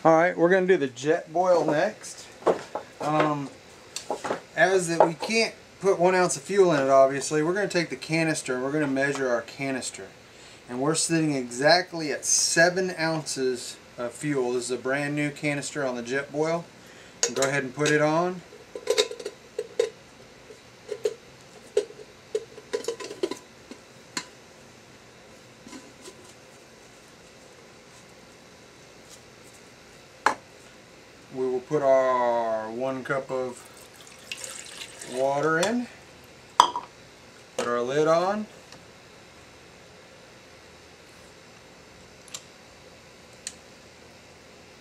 Alright, we're going to do the Jetboil next. We can't put 1 ounce of fuel in it, obviously, we're going to take the canister and we're going to measure our canister. And we're sitting exactly at 7 ounces of fuel. This is a brand new canister on the Jetboil. Go ahead and put it on. We will put our 1 cup of water in, put our lid on,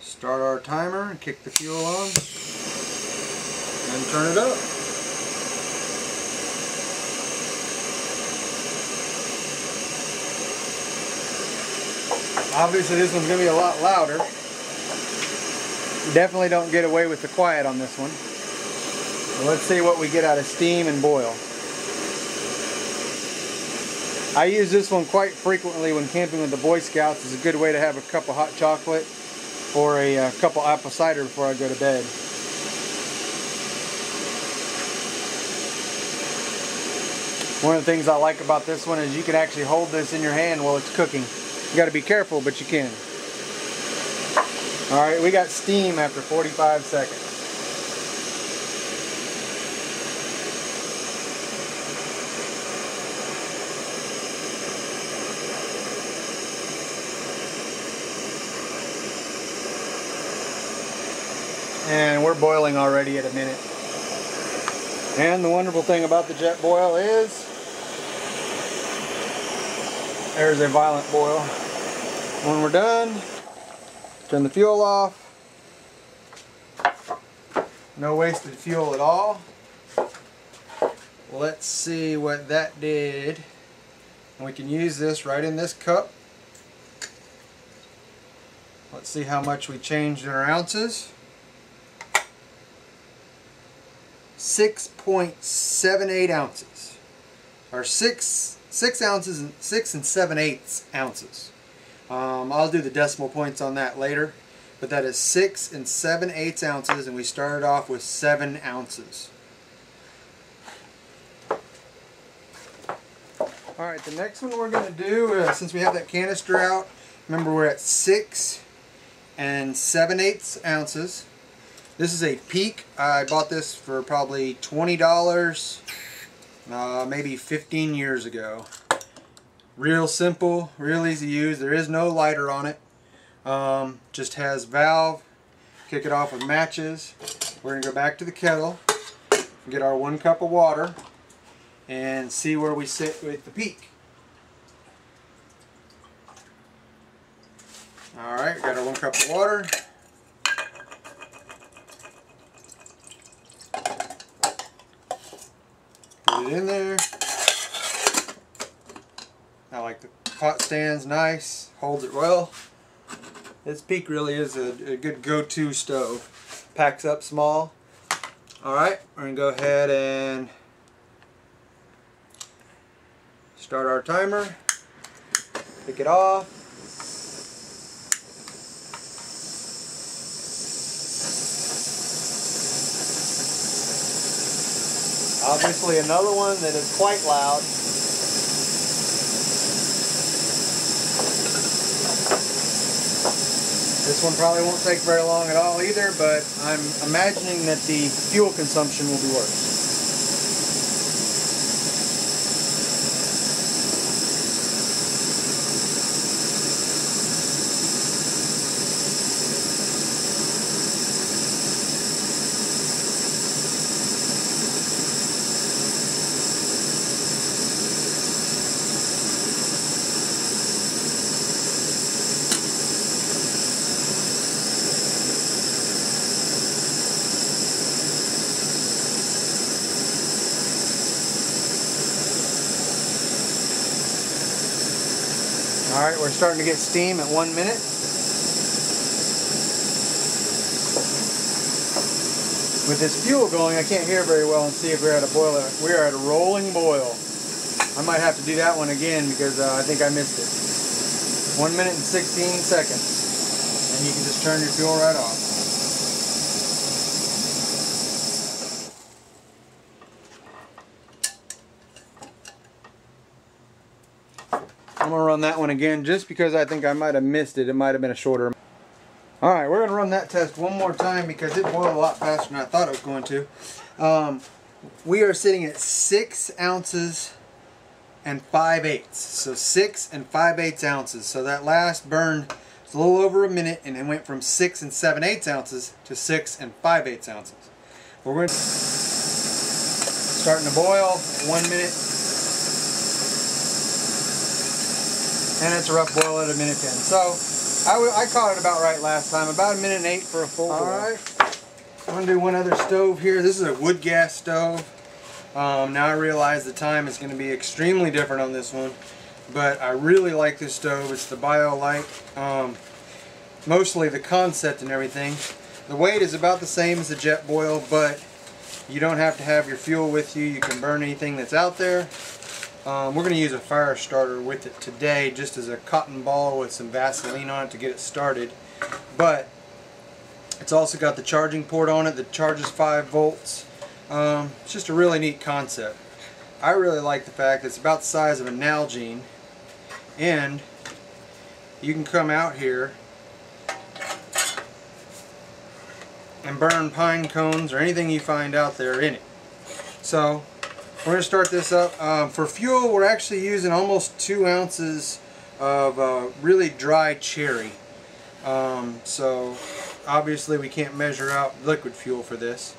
start our timer and kick the fuel on, and turn it up. Obviously this one's going to be a lot louder. Definitely don't get away with the quiet on this one. So let's see what we get out of steam and boil. I use this one quite frequently when camping with the Boy Scouts. It's a good way to have a cup of hot chocolate or a cup of apple cider before I go to bed. One of the things I like about this one is you can actually hold this in your hand while it's cooking. You got to be careful, but you can. Alright, we got steam after 45 seconds. And we're boiling already at a minute. And the wonderful thing about the Jetboil is there's a violent boil. When we're done, turn the fuel off. No wasted fuel at all. Let's see what that did. And we can use this right in this cup. Let's see how much we changed in our ounces. 6.78 ounces. Or 6 ounces and 6 7/8 ounces. I'll do the decimal points on that later, but that is 6 7/8 ounces, and we started off with 7 ounces. Alright, the next one we're going to do, since we have that canister out, remember we're at 6 7/8 ounces. This is a Peak. I bought this for probably $20, maybe 15 years ago. Real simple, real easy to use. There is no lighter on it. Just has valve. Kick it off with matches. We're going to go back to the kettle, get our 1 cup of water, and see where we sit with the Peak. Alright, got our 1 cup of water. Put it in there. I like the pot stands, nice, holds it well. This Peak really is a good go-to stove. Packs up small. Alright, we're going to go ahead and start our timer. Pick it off. Obviously another one that is quite loud. This one probably won't take very long at all either, but I'm imagining that the fuel consumption will be worse. Alright, we're starting to get steam at 1 minute. With this fuel going, I can't hear very well and see if we're at a boil. We're at a rolling boil. I might have to do that one again because I think I missed it. 1 minute and 16 seconds. and you can just turn your fuel right off. I'm going to run that one again just because I think I might have missed it. It might have been a shorter. Alright, we're going to run that test one more time because it boiled a lot faster than I thought it was going to. We are sitting at 6 ounces and 5/8. So 6 and 5/8 ounces. So that last burn was a little over a minute, and it went from 6 and 7/8 ounces to 6 and 5/8 ounces. We're going to starting to boil 1 minute. And it's a rough boil at 1:10. So I caught it about right last time, about 1:08 for a full boil. Alright, I'm going to do one other stove here. This is a wood gas stove. Now I realize the time is going to be extremely different on this one, but I really like this stove. It's the Biolite. Mostly the concept and everything. The weight is about the same as the Jetboil, but you don't have to have your fuel with you. You can burn anything that's out there. We're going to use a fire starter with it today, just as a cotton ball with some Vaseline on it to get it started. But it's also got the charging port on it that charges 5 volts. It's just a really neat concept. I really like the fact that it's about the size of a Nalgene, and you can come out here and burn pine cones or anything you find out there in it. So we're going to start this up. For fuel, we're actually using almost 2 ounces of really dry cherry. So obviously we can't measure out liquid fuel for this.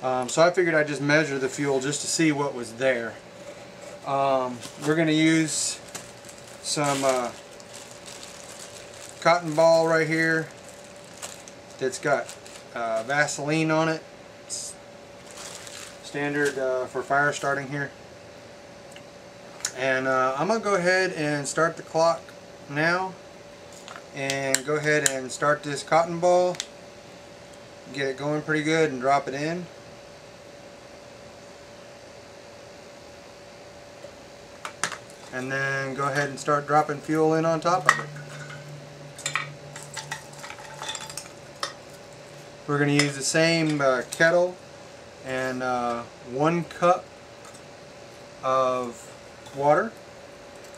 So I figured I'd just measure the fuel just to see what was there. We're going to use some cotton ball right here that's got Vaseline on it. It's standard for fire starting here. And I'm going to go ahead and start the clock now and go ahead and start this cotton ball, get it going pretty good, and drop it in. And then go ahead and start dropping fuel in on top of it. We're going to use the same kettle and 1 cup of water.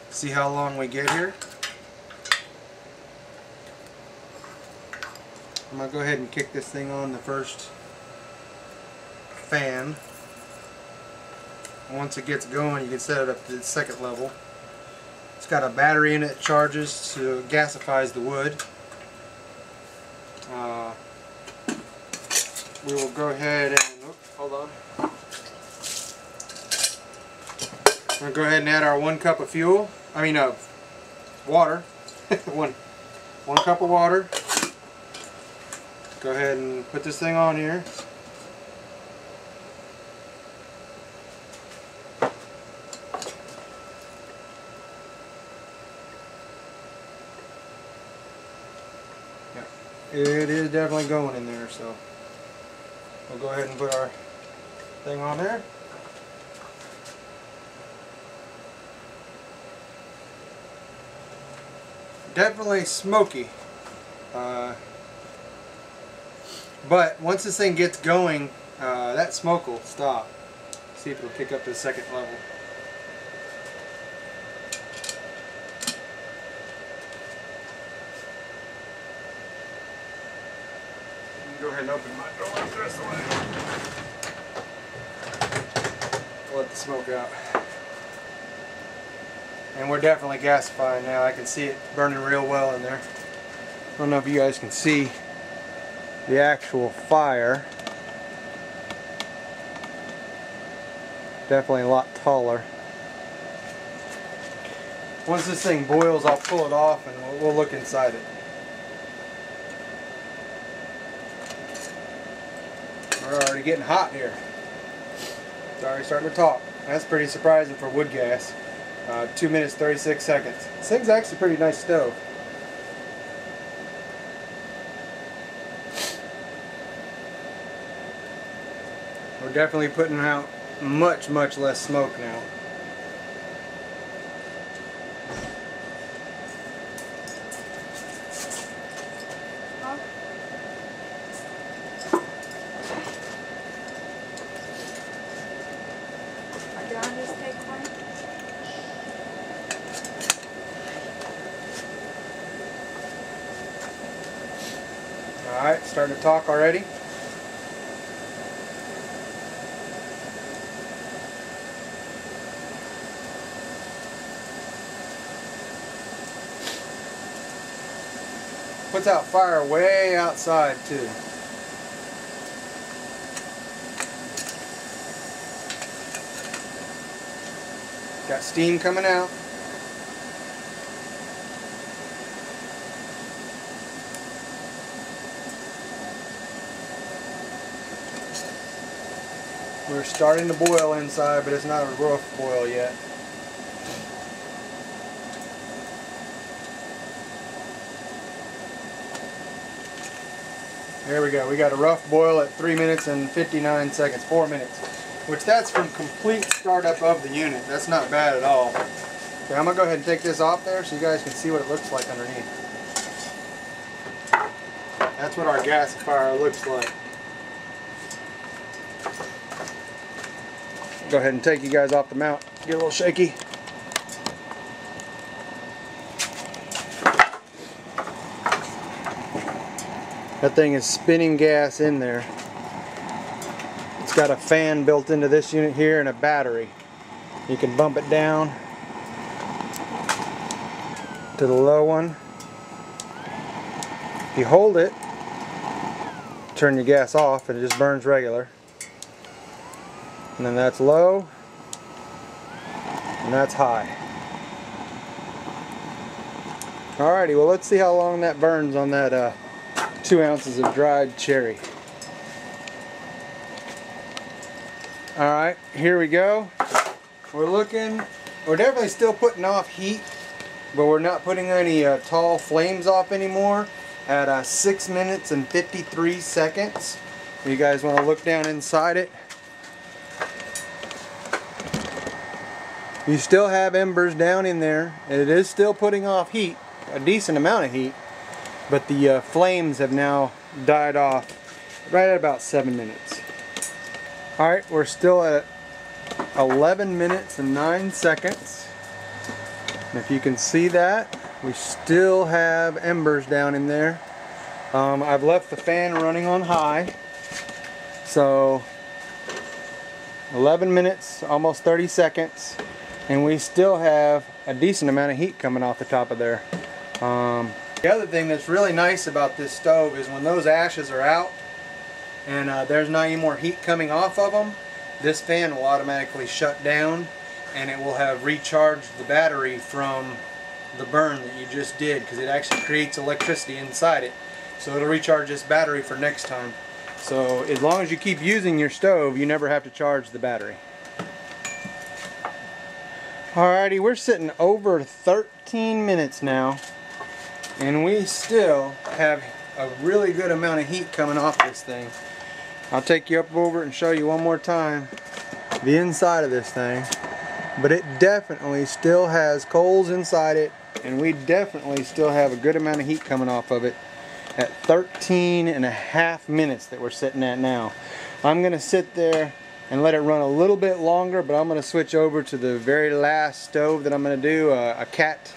See how long we get here. I'm going to go ahead and kick this thing on the first fan. Once it gets going, you can set it up to the second level. It's got a battery in it that charges to gasifies the wood. We will go ahead and hold on. We're going to go ahead and add our 1 cup of fuel. I mean water. one cup of water. Go ahead and put this thing on here. It is definitely going in there, so we'll go ahead and put our thing on there. Definitely smoky, but once this thing gets going, that smoke will stop. See if it'll kick up to the second level. Go ahead and open my door this way. Let the smoke out. And we're definitely gasifying now. I can see it burning real well in there. I don't know if you guys can see the actual fire. Definitely a lot taller. Once this thing boils, I'll pull it off and we'll look inside it. We're already getting hot here. It's already starting to talk. That's pretty surprising for wood gas. 2 minutes 36 seconds. This thing's actually a pretty nice stove. We're definitely putting out much less smoke now. Alright, starting to talk already. Puts out fire way outside too. Got steam coming out. We're starting to boil inside, but it's not a rough boil yet. There we go. We got a rough boil at 3 minutes and 59 seconds, 4 minutes. Which that's from complete startup of the unit. That's not bad at all. Okay, I'm going to go ahead and take this off there so you guys can see what it looks like underneath. That's what our gasifier looks like. Go ahead and take you guys off the mount. Get a little shaky. That thing is spinning gas in there. It's got a fan built into this unit here and a battery. You can bump it down to the low one. If you hold it, turn your gas off and it just burns regular. And then that's low and that's high. Alrighty, well let's see how long that burns on that 2 ounces of dried cherry. Alright, here we go. We're definitely still putting off heat, but we're not putting any tall flames off anymore at 6 minutes and 53 seconds. You guys want to look down inside it. You still have embers down in there, and it is still putting off heat, a decent amount of heat, but the flames have now died off right at about 7 minutes. Alright, we're still at 11 minutes and 9 seconds. And if you can see that, we still have embers down in there. I've left the fan running on high. So 11 minutes, almost 30 seconds. And we still have a decent amount of heat coming off the top of there. The other thing that's really nice about this stove is when those ashes are out and there's not any more heat coming off of them, this fan will automatically shut down and it will have recharged the battery from the burn that you just did, because it actually creates electricity inside it. So it'll recharge this battery for next time. So as long as you keep using your stove, you never have to charge the battery. Alrighty, we're sitting over 13 minutes now, and we still have a really good amount of heat coming off this thing. I'll take you up over it and show you one more time the inside of this thing. But it definitely still has coals inside it, and we definitely still have a good amount of heat coming off of it at 13.5 minutes that we're sitting at now. I'm going to sit there and let it run a little bit longer, but I'm going to switch over to the very last stove that I'm going to do, a cat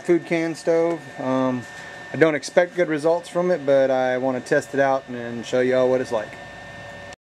food can stove. I don't expect good results from it, but I want to test it out and show you all what it's like.